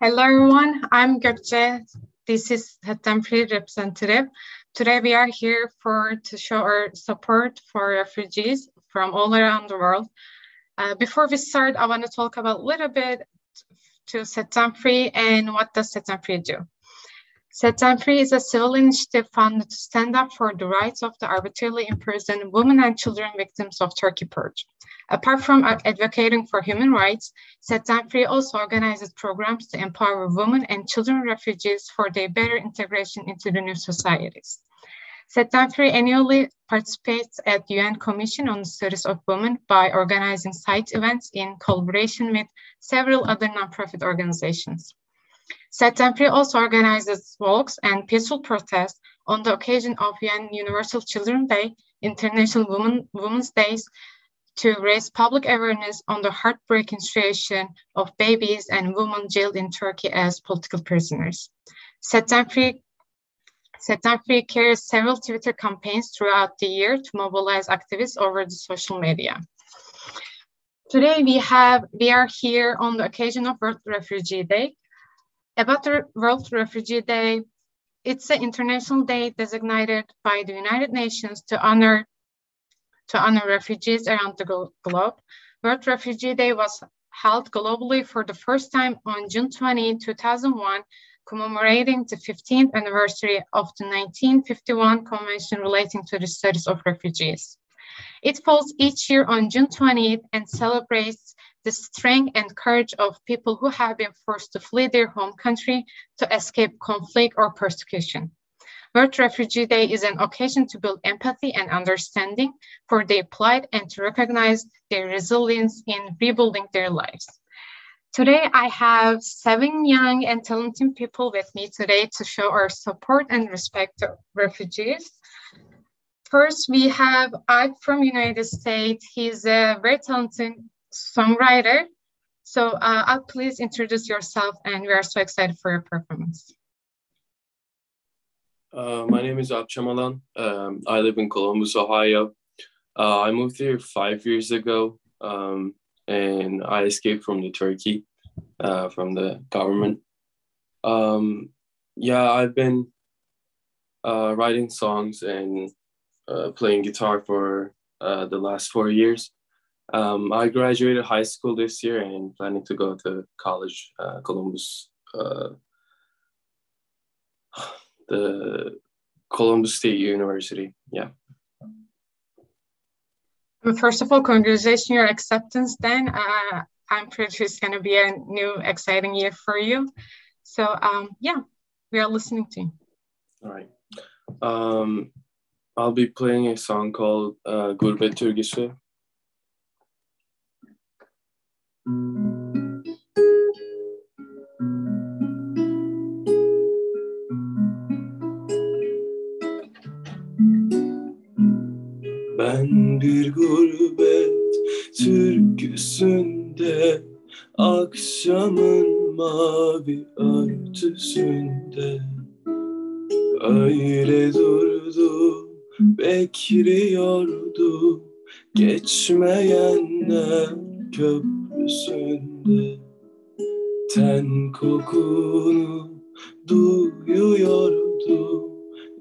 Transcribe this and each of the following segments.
Hello everyone, I'm Gökçe. This is temporary representative. Today we are here to show our support for refugees from all around the world. Before we start, I want to talk about a little bit to Set Them Free and what does Set Them Free do. Set Them Free is a civil initiative funded to stand up for the rights of the arbitrarily imprisoned women and children victims of Turkey purge. Apart from advocating for human rights, Set Them Free also organizes programs to empower women and children refugees for their better integration into the new societies. Set Them Free annually participates at the UN Commission on the Status of Women by organizing site events in collaboration with several other nonprofit organizations. Set Them Free also organizes walks and peaceful protests on the occasion of UN Universal Children's Day, International Women's Days, to raise public awareness on the heartbreaking situation of babies and women jailed in Turkey as political prisoners. Set Them Free carries several Twitter campaigns throughout the year to mobilize activists over the social media. Today we are here on the occasion of World Refugee Day. About the World Refugee Day, it's an international day designated by the United Nations to honor refugees around the globe. World Refugee Day was held globally for the first time on June 20, 2001, commemorating the 15th anniversary of the 1951 Convention relating to the status of refugees. It falls each year on June 20th and celebrates the strength and courage of people who have been forced to flee their home country to escape conflict or persecution. World Refugee Day is an occasion to build empathy and understanding for their plight and to recognize their resilience in rebuilding their lives. Today, I have 7 young and talented people with me today to show our support and respect to refugees. First, we have Ike from United States. He's a very talented songwriter. So Ike, please introduce yourself, and we are so excited for your performance. My name is Akçamalan. I live in Columbus, Ohio. I moved here 5 years ago, and I escaped from Turkey, from the government. I've been writing songs and playing guitar for the last 4 years. I graduated high school this year and planning to go to college, Columbus, the Columbus State University. Yeah. First of all, congratulations on your acceptance then. I'm pretty sure it's going to be a new exciting year for you. So we are listening to you. All right. I'll be playing a song called Gurbet Türküsü. Ben bir gurbet türküsünde, akşamın mavi örtüsünde, öyle durdu, bekliyordu, geçmeyenler köprüsünde. Ten kokunu duyuyordu,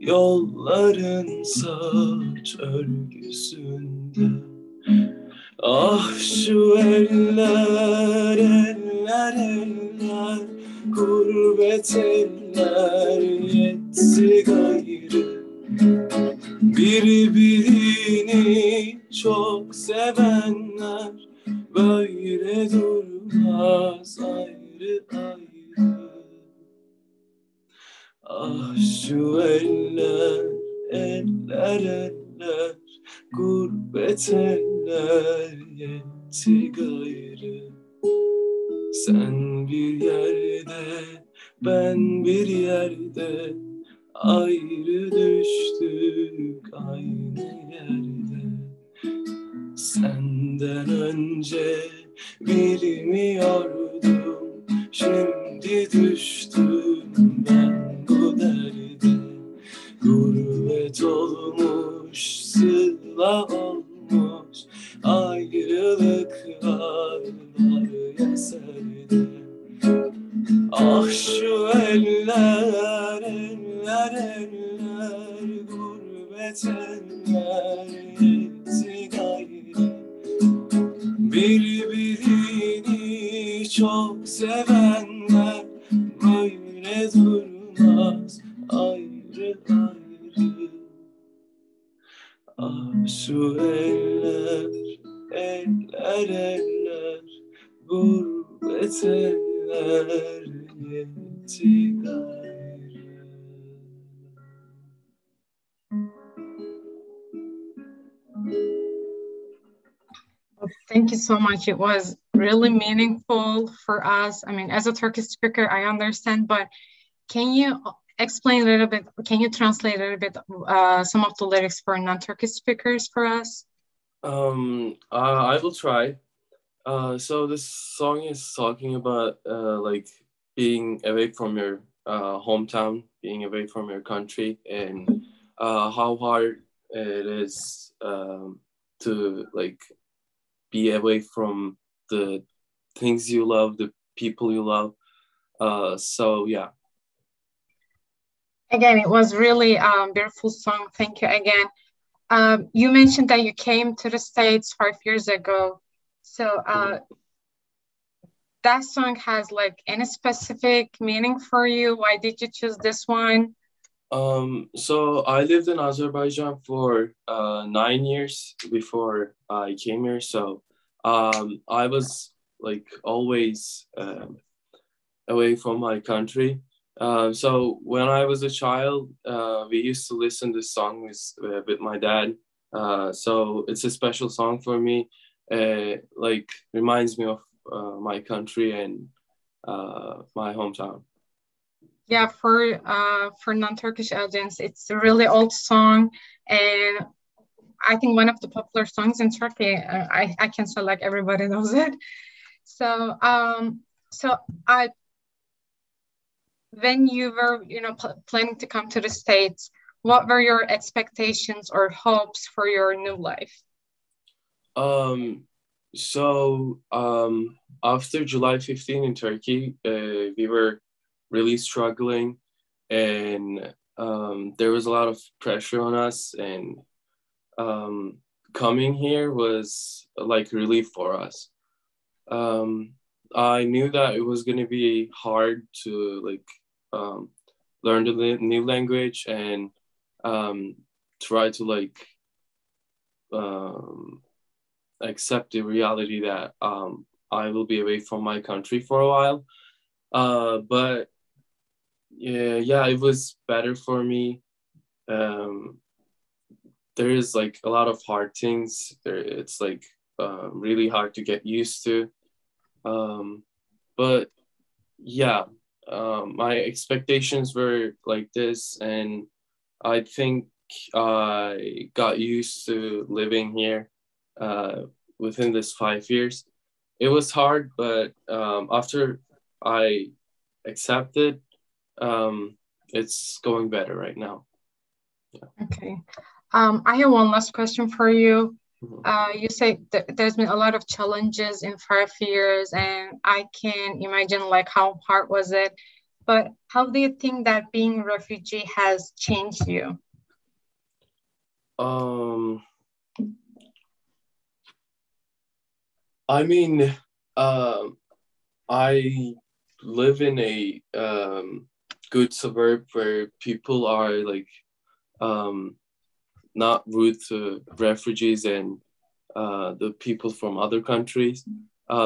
yolların saç örgüsünde. Ah şu eller, eller, eller, gurbet eller yetti gayrı. Birbirini çok sevenler böyle durmaz ayrı ayrı. Ah şu eller, eller, eller, gurbet eller yetti gayrı. Sen bir yerde, ben bir yerde, ayrı düştük aynı yerde. Senden önce bilmiyordum, şimdi düştüm ben bu derde. Gurbet olmuş, sıla olmuş, ayrılıklar var ya serde. Ah şu eller, eller, eller, gurbet eller, yetti gayrı. Birbirini çok sevenler böyle durmaz ayrı ayrı. Ah şu eller, eller, eller, gurbet eller, yetti gayrı. Thank you so much. It was really meaningful for us. I mean, as a Turkish speaker, I understand, but can you explain a little bit, can you translate a little bit some of the lyrics for non-Turkish speakers for us? I will try. So this song is talking about like being away from your hometown, being away from your country, and how hard it is to like be away from the things you love, the people you love. So yeah. Again, it was really beautiful song. Thank you again. You mentioned that you came to the States 5 years ago. So that song has like any specific meaning for you? Why did you choose this one? So I lived in Azerbaijan for 9 years before I came here. So I was like always away from my country. So when I was a child, we used to listen to songs with my dad. So it's a special song for me. Like reminds me of my country and my hometown. Yeah, for non-Turkish audience, it's a really old song, and I think one of the popular songs in Turkey. I can say like everybody knows it. So so I when you were planning to come to the States, what were your expectations or hopes for your new life? So after July 15 in Turkey, we were really struggling, and there was a lot of pressure on us, and coming here was like relief for us. I knew that it was going to be hard to like learn the new language and try to like accept the reality that I will be away from my country for a while. But yeah, it was better for me. There is like a lot of hard things. It's like really hard to get used to. But yeah, my expectations were like this, and I think I got used to living here within this 5 years. It was hard, but after I accepted, it's going better right now. Yeah. Okay. I have one last question for you. You say there's been a lot of challenges in 5 years, and I can imagine like how hard was it. But how do you think that being a refugee has changed you? I mean, I live in a good suburb where people are like not rude to refugees and the people from other countries.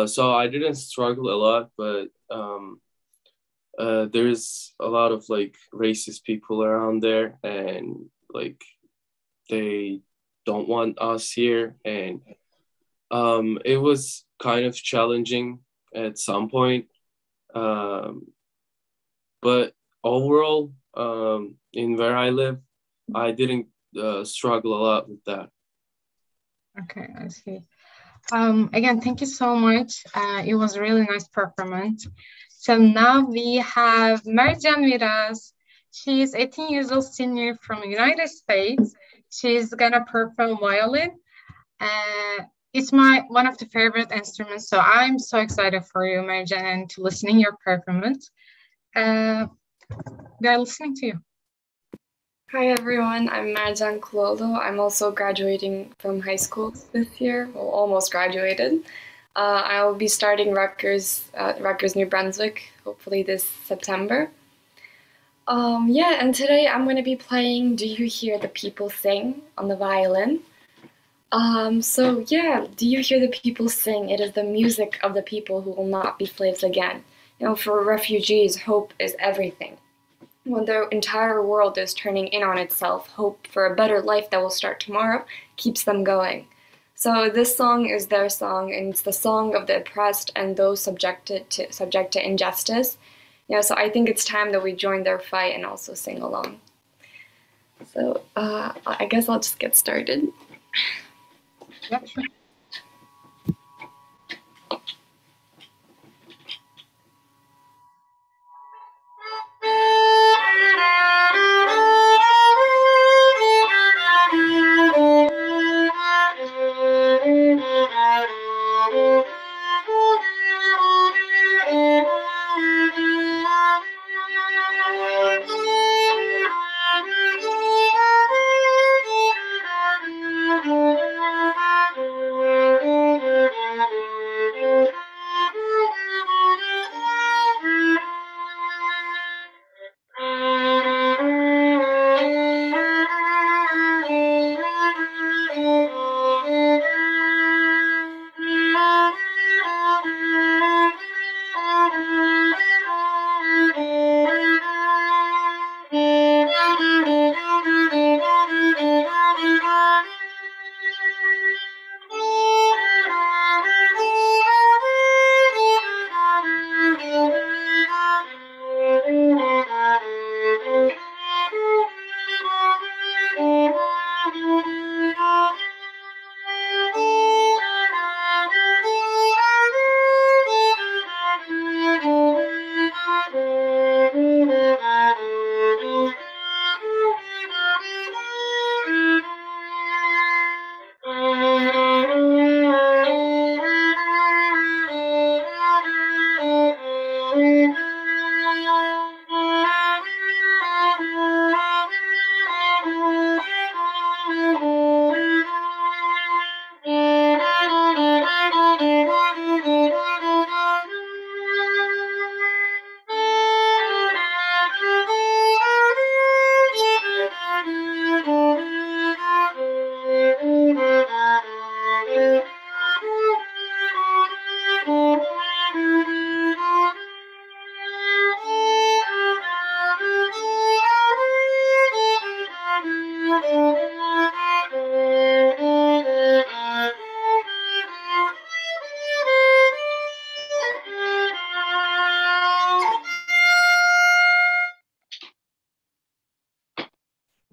So I didn't struggle a lot, but there's a lot of like racist people around there, and like they don't want us here, and it was kind of challenging at some point. But overall, in where I live, I didn't struggle a lot with that. Okay, I see. Again, thank you so much. It was a really nice performance. So now we have Merjan with us. She is 18 years old, senior from the United States. She's gonna perform violin. It's one of the favorite instruments. So I'm so excited for you, Merjan, and to listening your performance. We are listening to you. Hi everyone, I'm Marjan Kuloldu. I'm also graduating from high school this year, well, almost graduated. I'll be starting Rutgers, New Brunswick, hopefully this September. And today I'm going to be playing Do You Hear the People Sing on the violin. Do you hear the people sing? It is the music of the people who will not be slaves again. For refugees, hope is everything. When the entire world is turning in on itself, hope for a better life that will start tomorrow keeps them going. So this song is their song, and it's the song of the oppressed and those subject to injustice. So I think it's time that we join their fight and also sing along. So I guess I'll just get started. Yeah, sure.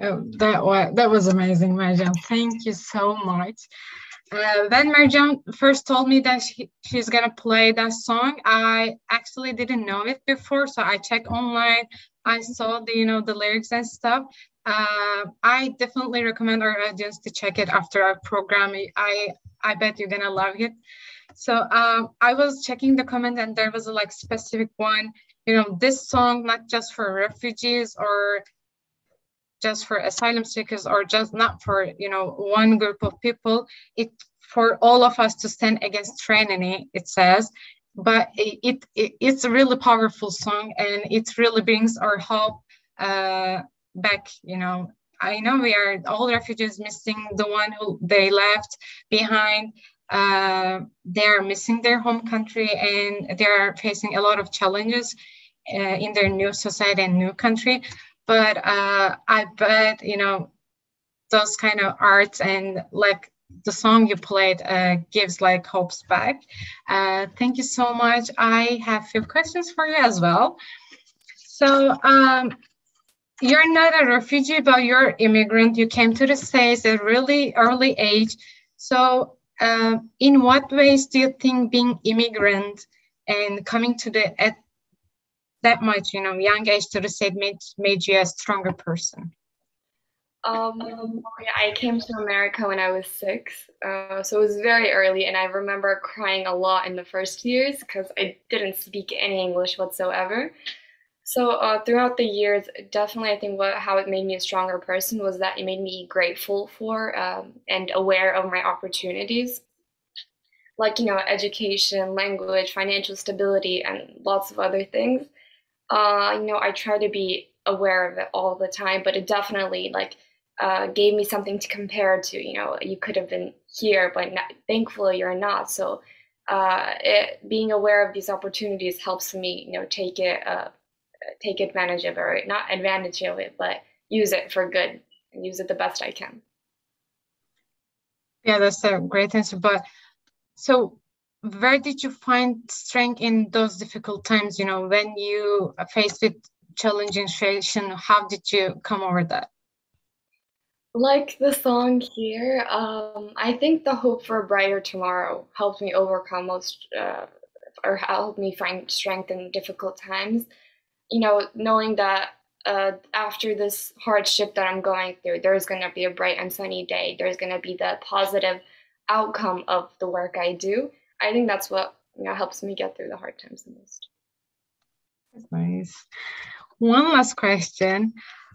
Oh, that was amazing, Marjan. Thank you so much. When Marjan first told me that she's gonna play that song, I actually didn't know it before, so I checked online. I saw the lyrics and stuff. I definitely recommend our audience to check it after our program. I bet you're gonna love it. So I was checking the comment, and there was a specific one. This song not just for refugees or just for asylum seekers or just not for one group of people. It for all of us to stand against tyranny, it says. But it's a really powerful song, and it really brings our hope back. I know we are all refugees missing the one who they left behind. They're missing their home country, and they're facing a lot of challenges in their new society and new country. But I bet those kind of arts and the song you played gives hopes back. Thank you so much. I have a few questions for you as well. So you're not a refugee, but you're an immigrant. You came to the States at a really early age. So in what ways do you think being immigrant and coming to at that much, young age to the States made you a stronger person? I came to America when I was 6, so it was very early, and I remember crying a lot in the first years because I didn't speak any English whatsoever. So throughout the years, definitely, I think how it made me a stronger person was that it made me grateful for and aware of my opportunities, like education, language, financial stability, and lots of other things. I try to be aware of it all the time, but it definitely gave me something to compare to. You could have been here, but thankfully you're not. So being aware of these opportunities helps me, take advantage of it, or not advantage of it, but use it for good and use it the best I can. Yeah, that's a great answer. But so where did you find strength in those difficult times? When you faced with challenging situation, how did you come over that? Like the song here, I think the hope for a brighter tomorrow helped me overcome or helped me find strength in difficult times. Knowing that after this hardship that I'm going through, there's going to be a bright and sunny day. There's going to be the positive outcome of the work I do. I think that's what helps me get through the hard times the most. That's nice. One last question.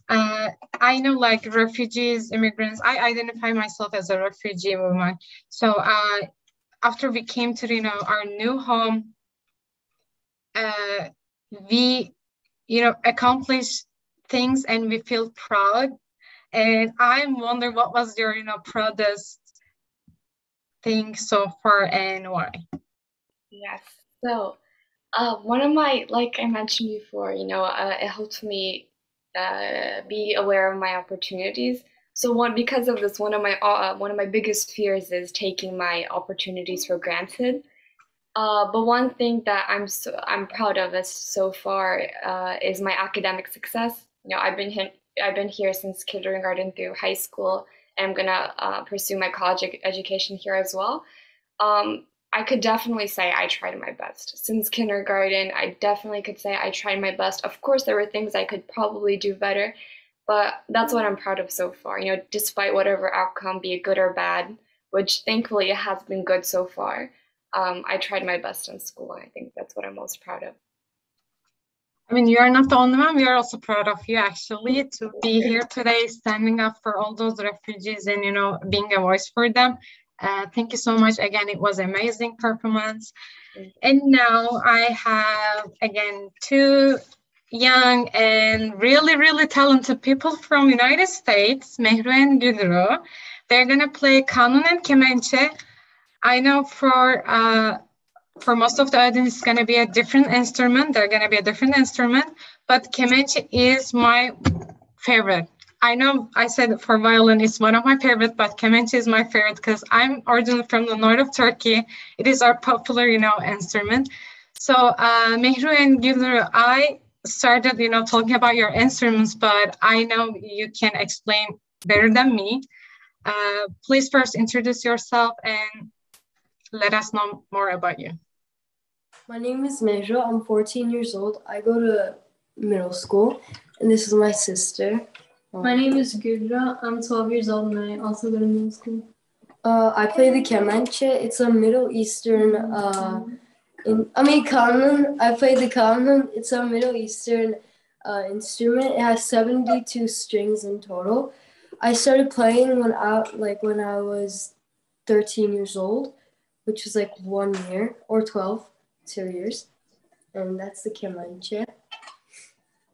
I know refugees, immigrants, I identify myself as a refugee woman. So after we came to, our new home, we, accomplish things and we feel proud. And I wonder what was your, proudest thing so far and why? Yes. So one of my, like I mentioned before, it helps me be aware of my opportunities. So because of this, one of my biggest fears is taking my opportunities for granted. But one thing that I'm proud of as so far is my academic success. I've been here since kindergarten through high school, and I'm gonna pursue my college education here as well. I could definitely say I tried my best. Since kindergarten, I definitely could say I tried my best. Of course, there were things I could probably do better, but that's what I'm proud of so far. Despite whatever outcome, be it good or bad, which thankfully it has been good so far. I tried my best in school. I think that's what I'm most proud of. I mean, you are not the only one. We are also proud of you, actually, to be here today, standing up for all those refugees and, being a voice for them. Thank you so much. Again, it was an amazing performance. And now I have, again, two young and really, really talented people from United States, Mehru and Gülru. They're going to play kanun and kemençe. I know for most of the audience, it's going to be a different instrument. They're going to be a different instrument, but kemençe is my favorite. I know I said for violin, it's one of my favorite, but kemençe is my favorite because I'm originally from the north of Turkey. It is our popular, instrument. So Mehru and Gülru, I started, talking about your instruments, but I know you can explain better than me. Please first introduce yourself and let us know more about you. My name is Mehru. I'm 14 years old. I go to middle school, and this is my sister. My name is Gülru. I'm 12 years old, and I also go to middle school. I play the kemençe. It's a Middle Eastern, kanun. I play the kanun. It's a Middle Eastern instrument. It has 72 strings in total. I started playing when I was 13 years old, which was 1 year, or 2 years. And that's the kemençe.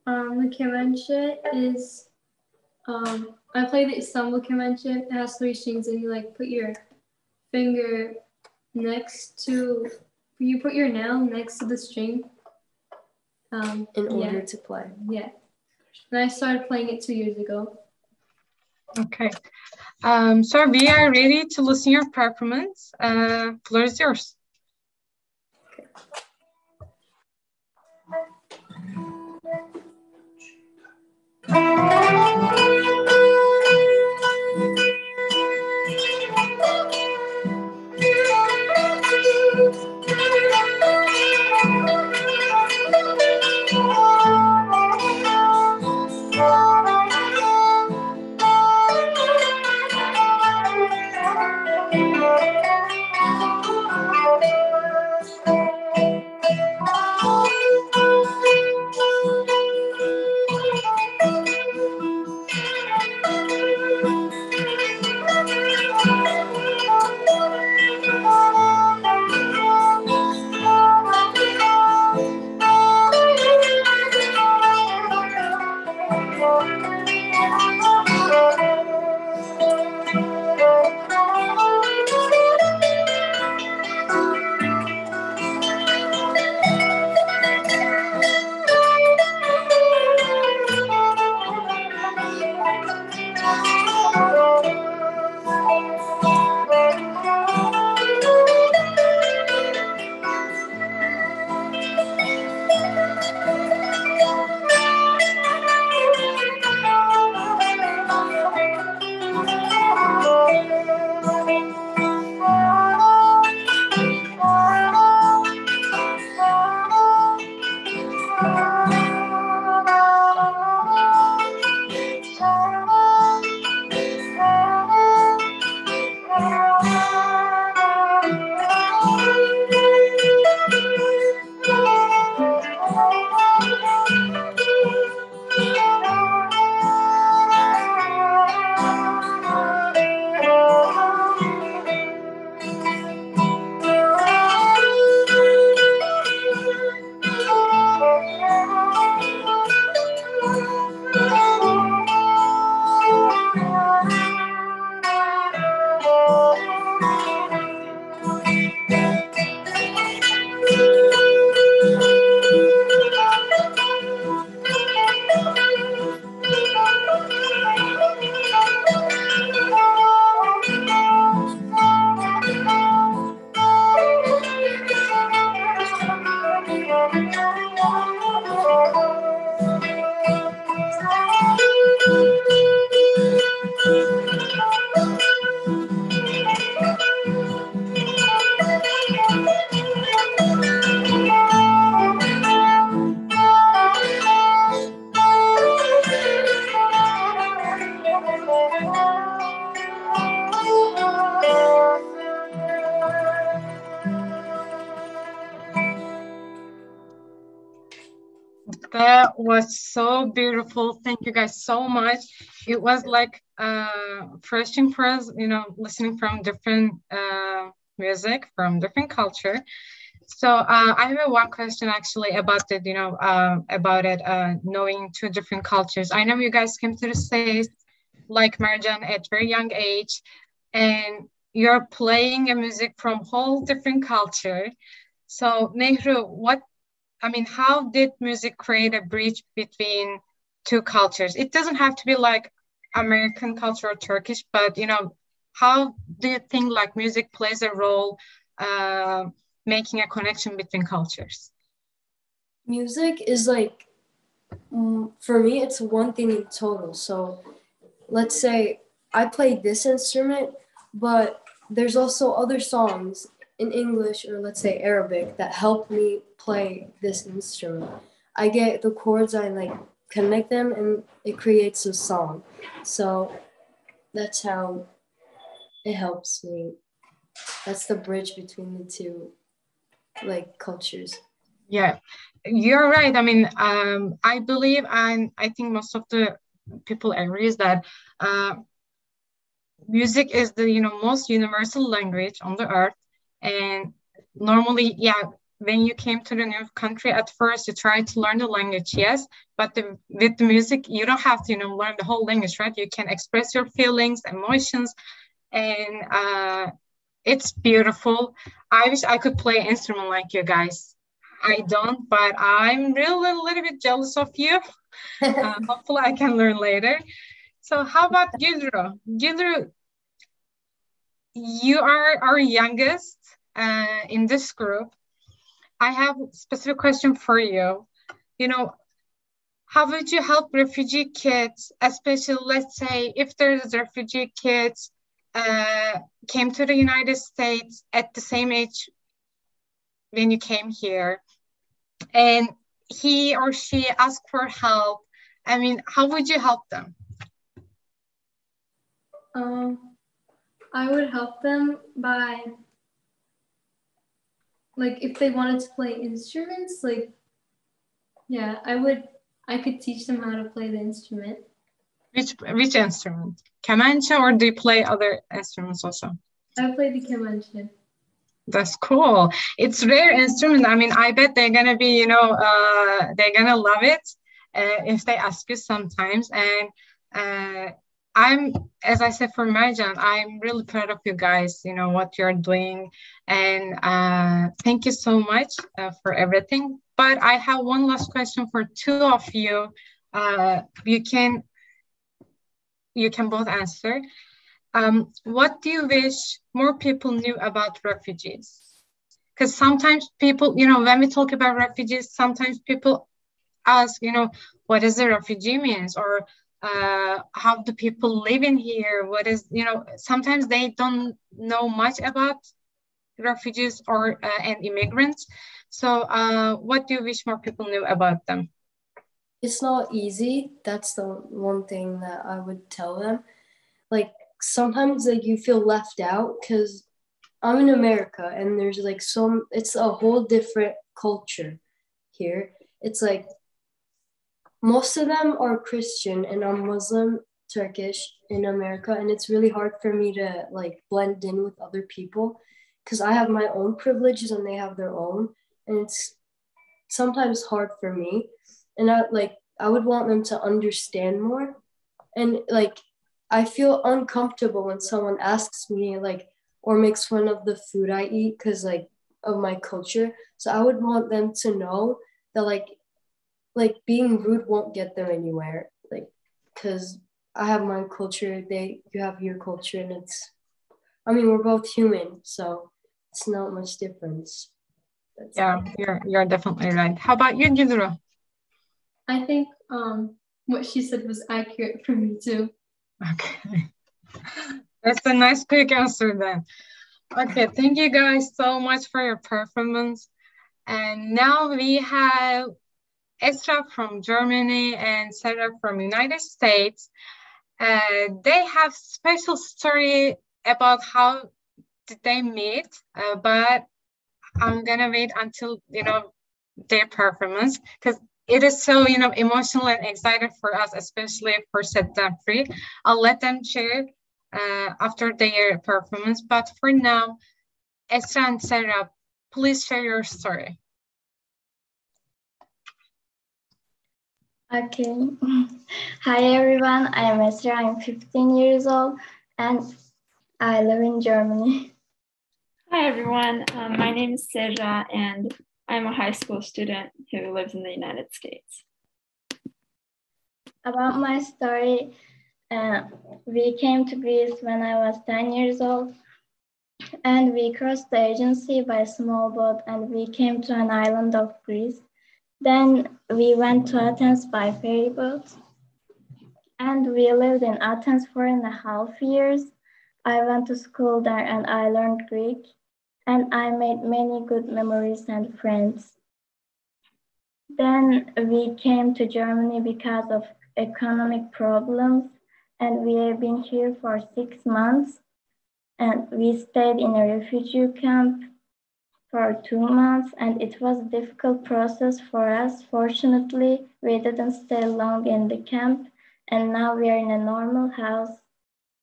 The kemençe is, I play the Istanbul kemençe. It has 3 strings, and you put your finger you put your nail next to the string. In order to play. Yeah. And I started playing it 2 years ago. Okay. So we are ready to listen your performance. Floor is yours. That was so beautiful. Thank you guys so much. It was like refreshing for us, listening from different music from different culture. So I have one question actually about it, knowing two different cultures. I know you guys came to the States like Marjan at very young age, and you're playing a music from whole different culture. So Nehru, how did music create a bridge between two cultures? It doesn't have to be like American culture or Turkish, but how do you think like music plays a role making a connection between cultures? Music is like, for me, it's one thing in total. So let's say I play this instrument, but there's also other songs in English or let's say Arabic that help me play this instrument. I get the chords, I like connect them, and it creates a song. So that's how it helps me. That's the bridge between the two like cultures. Yeah, you're right. I believe, and I think most of the people agree is that music is the most universal language on the earth. And normally, yeah, when you came to the new country at first, you try to learn the language, yes, but with the music, you don't have to learn the whole language, right? You can express your feelings, emotions, and it's beautiful. I wish I could play an instrument like you guys. I don't, but I'm really a little bit jealous of you. Hopefully I can learn later. So how about Gülru? Gülru, you are our youngest in this group. I have a specific question for you. How would you help refugee kids, especially, let's say, if there's refugee kids came to the United States at the same age when you came here, and he or she asked for help? How would you help them? I would help them by, like, if they wanted to play instruments, like, yeah, I could teach them how to play the instrument. Which instrument? Kemençe, or do you play other instruments also? I play the kemençe. That's cool. It's a rare instrument. I bet they're gonna be, they're gonna love it if they ask you sometimes. And as I said for Marjan, I'm really proud of you guys, what you're doing. And thank you so much for everything. But I have one last question for two of you. You can both answer. What do you wish more people knew about refugees? Because sometimes people, when we talk about refugees, sometimes people ask, what does a refugee means? Or how do people live in here? What is, sometimes they don't know much about refugees or and immigrants. So what do you wish more people knew about them? It's not easy. That's the one thing that I would tell them. Like sometimes like you feel left out because I'm in America and there's like it's a whole different culture here. It's like most of them are Christian and I'm Muslim, Turkish in America, and it's really hard for me to like blend in with other people because I have my own privileges and they have their own, and it's sometimes hard for me. And I would want them to understand more. And like I feel uncomfortable when someone asks me like or makes fun of the food I eat because like of my culture. So I would want them to know that like being rude won't get them anywhere. Like because I have my culture, you have your culture, and we're both human, so it's not much difference. Yeah, you're definitely right. How about you, Gülru? I think what she said was accurate for me too. Okay. That's a nice quick answer then. Okay, thank you guys so much for your performance. And now we have Esra from Germany and Sarah from United States. They have special story about how did they meet, but I'm gonna wait until their performance because it is so, emotional and excited for us, especially for Set Them Free. I'll let them share after their performance. But for now, Esra and Sarah, please share your story. Okay. Hi everyone, I am Esra. I'm 15 years old and I live in Germany. Hi everyone, my name is Seja and I'm a high school student who lives in the United States. About my story, we came to Greece when I was 10 years old and we crossed the agency by a small boat and we came to an island of Greece. Then we went to Athens by ferry boat and we lived in Athens 4.5 years. I went to school there and I learned Greek and I made many good memories and friends. Then we came to Germany because of economic problems and we have been here for 6 months and we stayed in a refugee camp for 2 months and it was a difficult process for us. Fortunately, we didn't stay long in the camp and now we are in a normal house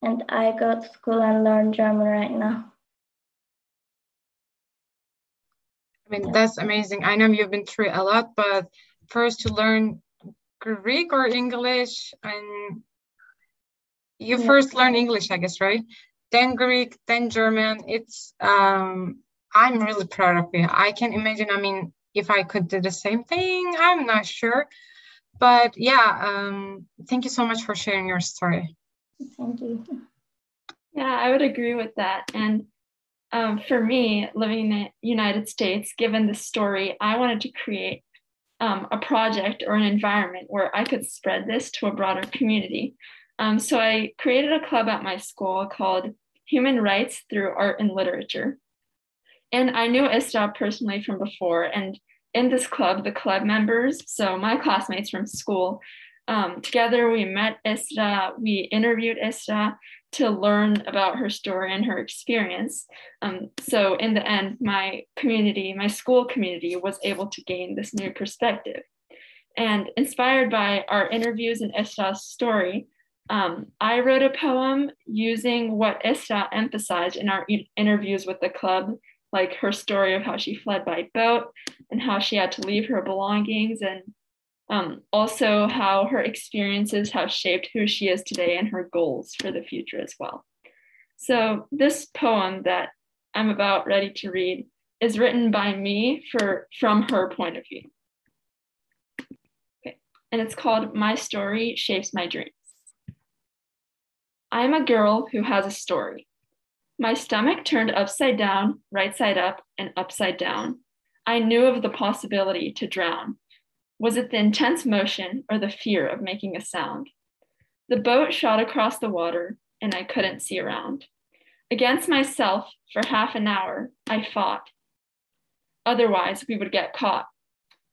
and I go to school and learn German right now. I mean, that's amazing. I know you've been through a lot, but first to learn Greek or English, and you first learn English, I guess, right? Then Greek, then German. It's I'm really proud of you. I can imagine, I mean, if I could do the same thing, I'm not sure. But yeah, thank you so much for sharing your story. Thank you. Yeah, I would agree with that. And for me, living in the United States, given this story, I wanted to create a project or an environment where I could spread this to a broader community. So I created a club at my school called Human Rights Through Art and Literature. And I knew Ista personally from before. And in this club, the club members, so my classmates from school, together we met Ista, we interviewed Ista to learn about her story and her experience. So in the end, my community, my school community was able to gain this new perspective. And inspired by our interviews and Ista's story, I wrote a poem using what Ista emphasized in our interviews with the club, like her story of how she fled by boat and how she had to leave her belongings, and also how her experiences have shaped who she is today and her goals for the future as well. So this poem that I'm about ready to read is written by me from her point of view. Okay. And it's called My Story Shapes My Dreams. I'm a girl who has a story. My stomach turned upside down, right side up, and upside down. I knew of the possibility to drown. Was it the intense motion or the fear of making a sound? The boat shot across the water, and I couldn't see around. Against myself, for half an hour, I fought. Otherwise, we would get caught.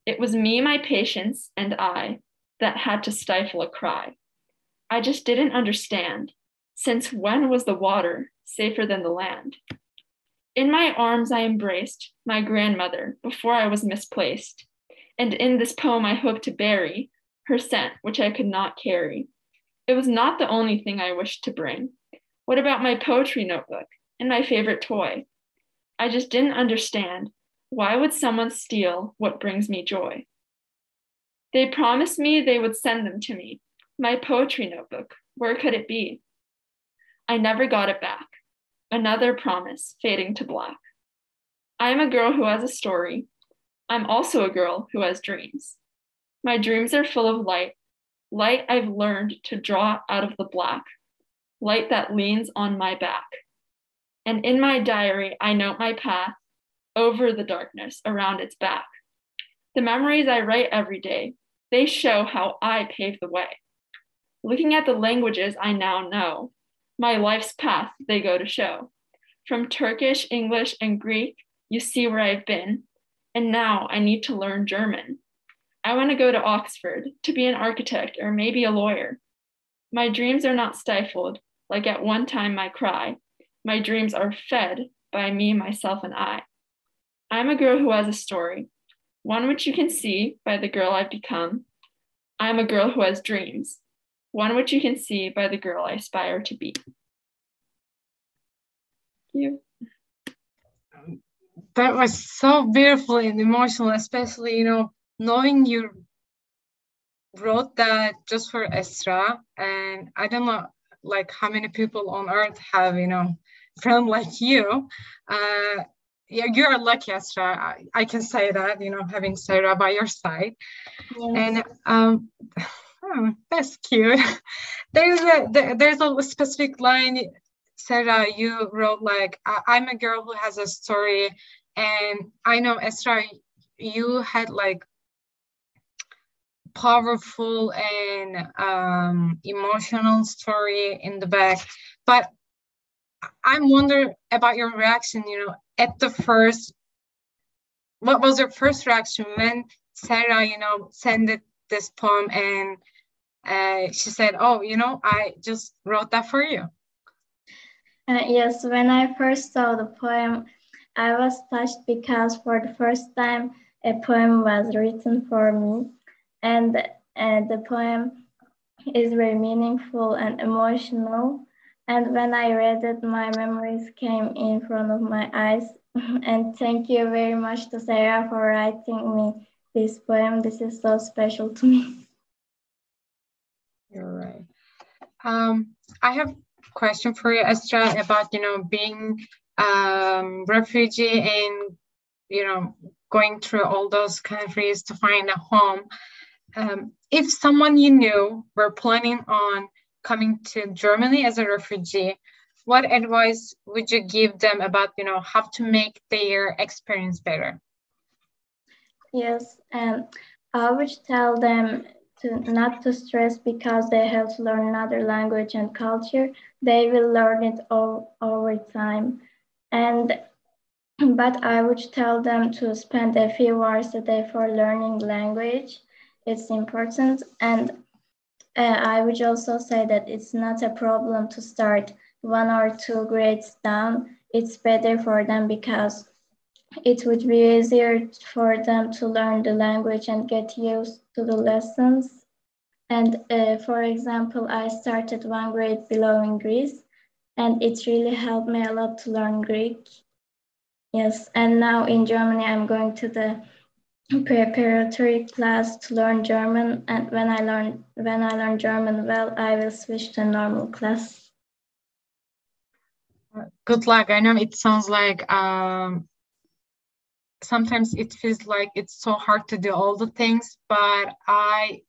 It was me, my patience, and I that had to stifle a cry. I just didn't understand. Since when was the water safer than the land? In my arms, I embraced my grandmother before I was misplaced. And in this poem, I hope to bury her scent, which I could not carry. It was not the only thing I wished to bring. What about my poetry notebook and my favorite toy? I just didn't understand. Why would someone steal what brings me joy? They promised me they would send them to me. My poetry notebook, where could it be? I never got it back. Another promise fading to black. I am a girl who has a story. I'm also a girl who has dreams. My dreams are full of light, light I've learned to draw out of the black, light that leans on my back. And in my diary, I note my path over the darkness around its back. The memories I write every day, they show how I paved the way. Looking at the languages I now know, my life's path they go to show. From Turkish, English, and Greek, you see where I've been. And now I need to learn German. I want to go to Oxford to be an architect or maybe a lawyer. My dreams are not stifled, like at one time my cry. My dreams are fed by me, myself, and I. I'm a girl who has a story. one which you can see by the girl I've become. I'm a girl who has dreams, one which you can see by the girl I aspire to be. Thank you. That was so beautiful and emotional, especially, you know, knowing you wrote that just for Esra. And I don't know, like, how many people on earth have, you know, friend like you. Yeah, you're lucky, Esra. I can say that, you know, having Sarah by your side. Yes. And oh, that's cute. There's a specific line, Sarah, you wrote like, I'm a girl who has a story. And I know, Esra, you had like powerful and emotional story in the back. But I'm wondering about your reaction, you know, at the first, what was your first reaction when Sarah, you know, sent this poem and she said, oh, you know, I just wrote that for you. Yes, when I first saw the poem, I was touched because for the first time, a poem was written for me. And the poem is very meaningful and emotional. And when I read it, my memories came in front of my eyes. And thank you very much to Sarah for writing me this poem. This is so special to me. You're right. I have a question for you, Estra, about, you know, being refugee and, you know, going through all those countries to find a home. If someone you knew were planning on coming to Germany as a refugee, what advice would you give them about, you know, how to make their experience better? Yes, and I would tell them not to stress because they have to learn another language and culture. They will learn it all over time. But I would tell them to spend a few hours a day for learning language. It's important. And I would also say that it's not a problem to start 1 or 2 grades down. It's better for them because it would be easier for them to learn the language and get used to the lessons. And for example, I started 1 grade below in Greece, and it really helped me a lot to learn Greek. Yes, and now in Germany, I'm going to the preparatory class to learn German. And when I learn German well, I will switch to normal class. Good luck. I know it sounds like sometimes it feels like it's so hard to do all the things, but I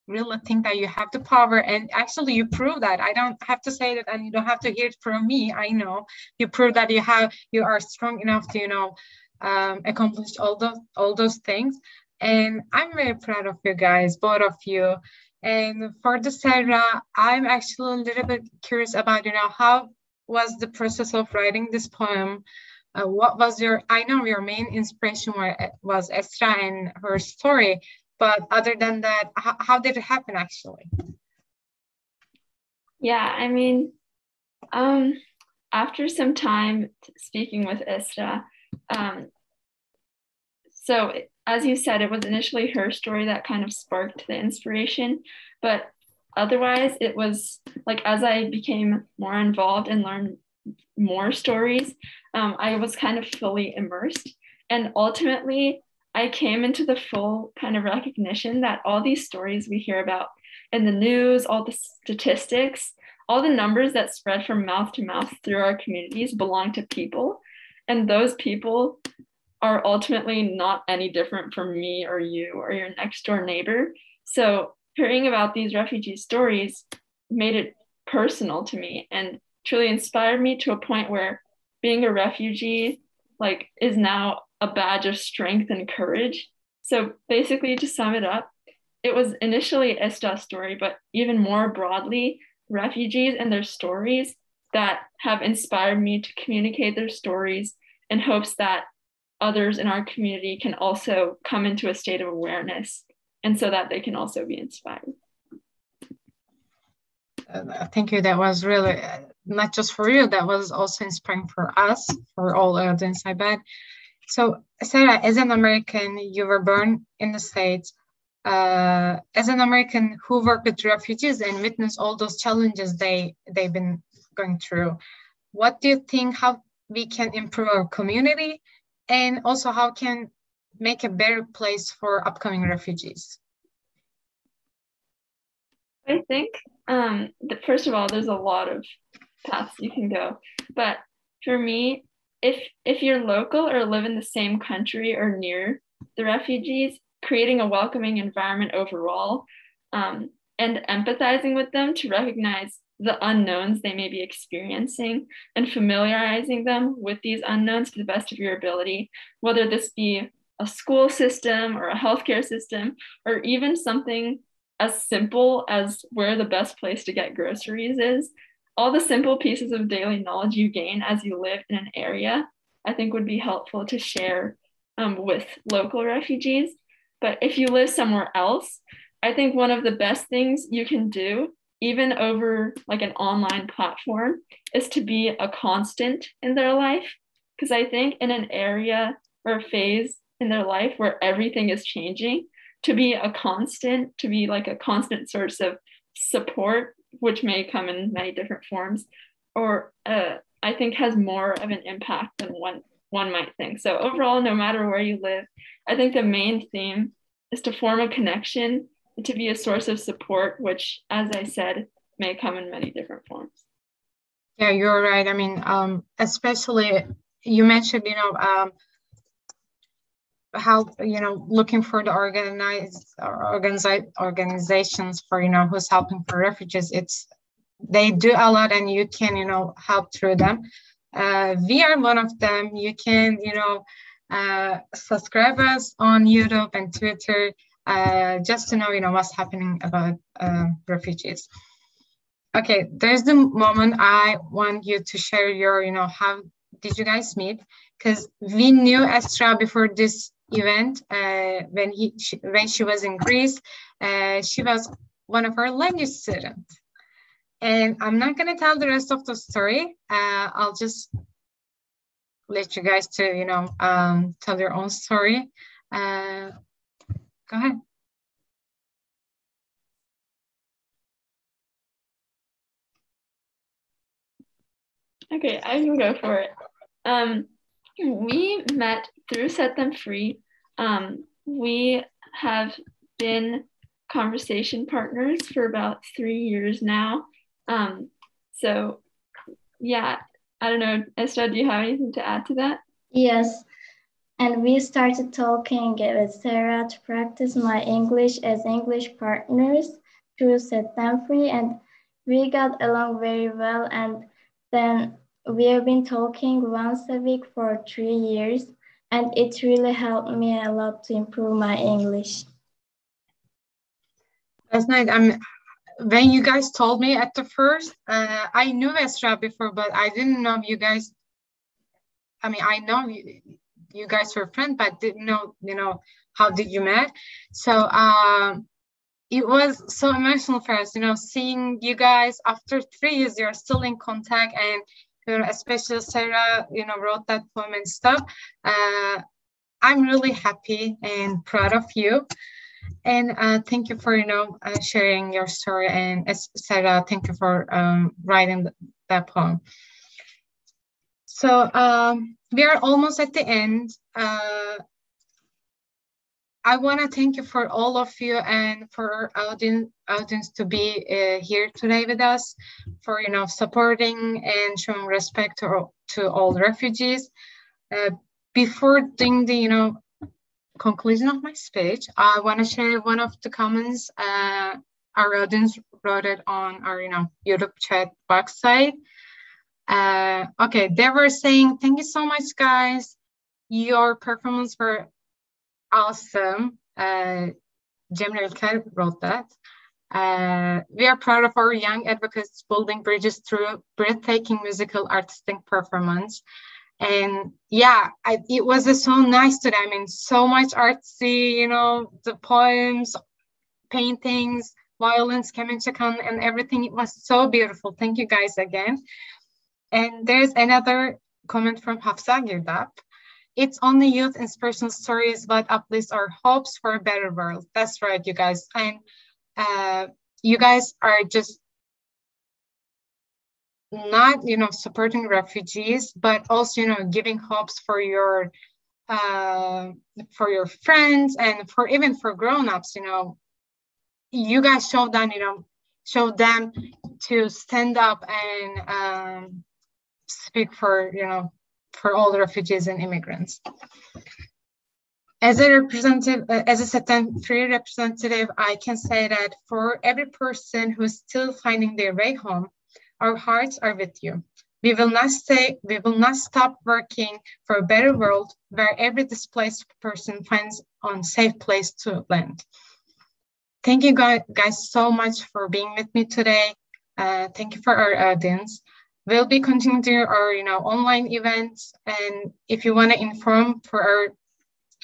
really think that you have the power, and actually you prove that. I don't have to say that, and you don't have to hear it from me. I know you prove that you are strong enough to, you know, accomplish all those things, and I'm very proud of you guys, both of you. And for the Sarah, I'm actually a little bit curious about, you know, how was the process of writing this poem? What was I know your main inspiration was Esra and her story, but other than that, how did it happen actually? Yeah, I mean, after some time speaking with Esra, so as you said, it was initially her story that kind of sparked the inspiration, but otherwise it was like, as I became more involved and learned more stories, I was kind of fully immersed. And ultimately, I came into the full kind of recognition that all these stories we hear about in the news, all the statistics, all the numbers that spread from mouth to mouth through our communities belong to people. And those people are ultimately not any different from me or you or your next door neighbor. So hearing about these refugee stories made it personal to me and truly inspired me to a point where being a refugee like is now a badge of strength and courage. So basically, to sum it up, it was initially Esta's story, but even more broadly, refugees and their stories that have inspired me to communicate their stories in hopes that others in our community can also come into a state of awareness and so that they can also be inspired. Thank you. That was really not just for you, that was also inspiring for us, for all audience, I bet. So, Sarah, as an American, you were born in the States. As an American who worked with refugees and witnessed all those challenges they've been going through, what do you think how we can improve our community, and also how can make a better place for upcoming refugees? I think first of all, there's a lot of paths you can go, but for me, if you're local or live in the same country or near the refugees, creating a welcoming environment overall, and empathizing with them to recognize the unknowns they may be experiencing and familiarizing them with these unknowns to the best of your ability, whether this be a school system or a healthcare system, or even something as simple as where the best place to get groceries is. All the simple pieces of daily knowledge you gain as you live in an area, I think would be helpful to share with local refugees. But if you live somewhere else, I think one of the best things you can do, even over like an online platform, is to be a constant in their life. Because I think in an area or a phase in their life where everything is changing, to be a constant, to be like a constant source of support, which may come in many different forms, or I think has more of an impact than one might think. So overall, no matter where you live, I think the main theme is to form a connection and to be a source of support, which, as I said, may come in many different forms. Yeah, you're right. I mean, especially you mentioned, how, looking for the organizations for, who's helping for refugees. They do a lot and you can, help through them. We are one of them. You can, subscribe us on YouTube and Twitter, just to know, what's happening about refugees. Okay, there's the moment I want you to share your, how did you guys meet? Because we knew Estra before this event. When she was in Greece, she was one of our language students. And I'm not gonna tell the rest of the story. I'll just let you guys to tell your own story. Go ahead. Okay, I can go for it. We met through Set Them Free. We have been conversation partners for about 3 years now. So yeah, I don't know, Esther, do you have anything to add to that? Yes, and we started talking with Sarah to practice my English as English partners through Set Them Free, and we got along very well, and then we have been talking once a week for 3 years, and it really helped me a lot to improve my English. That's nice. When you guys told me at the first, I knew Esra before, but I didn't know you guys. I mean, I know you guys were friends, but didn't know, how did you met? So it was so emotional for us, seeing you guys after 3 years, you're still in contact, and especially Sarah, wrote that poem and stuff. I'm really happy and proud of you. And thank you for, sharing your story. And Sarah, thank you for writing that poem. So we are almost at the end. I want to thank you for all of you and for our audience to be here today with us, for supporting and showing respect to all refugees. Before doing the conclusion of my speech, I want to share one of the comments our audience wrote it on our YouTube chat box site. Okay, they were saying, thank you so much, guys. Your performance were awesome. Cemre Ülker wrote that. We are proud of our young advocates building bridges through breathtaking musical artistic performance. And yeah, it was so nice today. I mean, so much artsy, the poems, paintings, violins, kemençe, and everything. It was so beautiful. Thank you guys again. And there's another comment from Hafsa Girdap. It's only youth inspirational stories, but uplifts our hopes for a better world. That's right, you guys. And you guys are just not, supporting refugees, but also, giving hopes for your friends and even for grown-ups. You guys show them to stand up and speak for all the refugees and immigrants. As a representative, as a September 3 representative, I can say that for every person who's still finding their way home, our hearts are with you. We will not stop working for a better world where every displaced person finds a safe place to land. Thank you guys so much for being with me today. Thank you for our audience. We'll be continuing our online events, and if you want to inform for our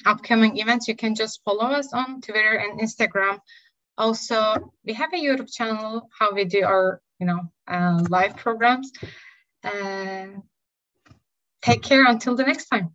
upcoming events, you can just follow us on Twitter and Instagram. Also, we have a YouTube channel how we do our live programs. Take care until the next time.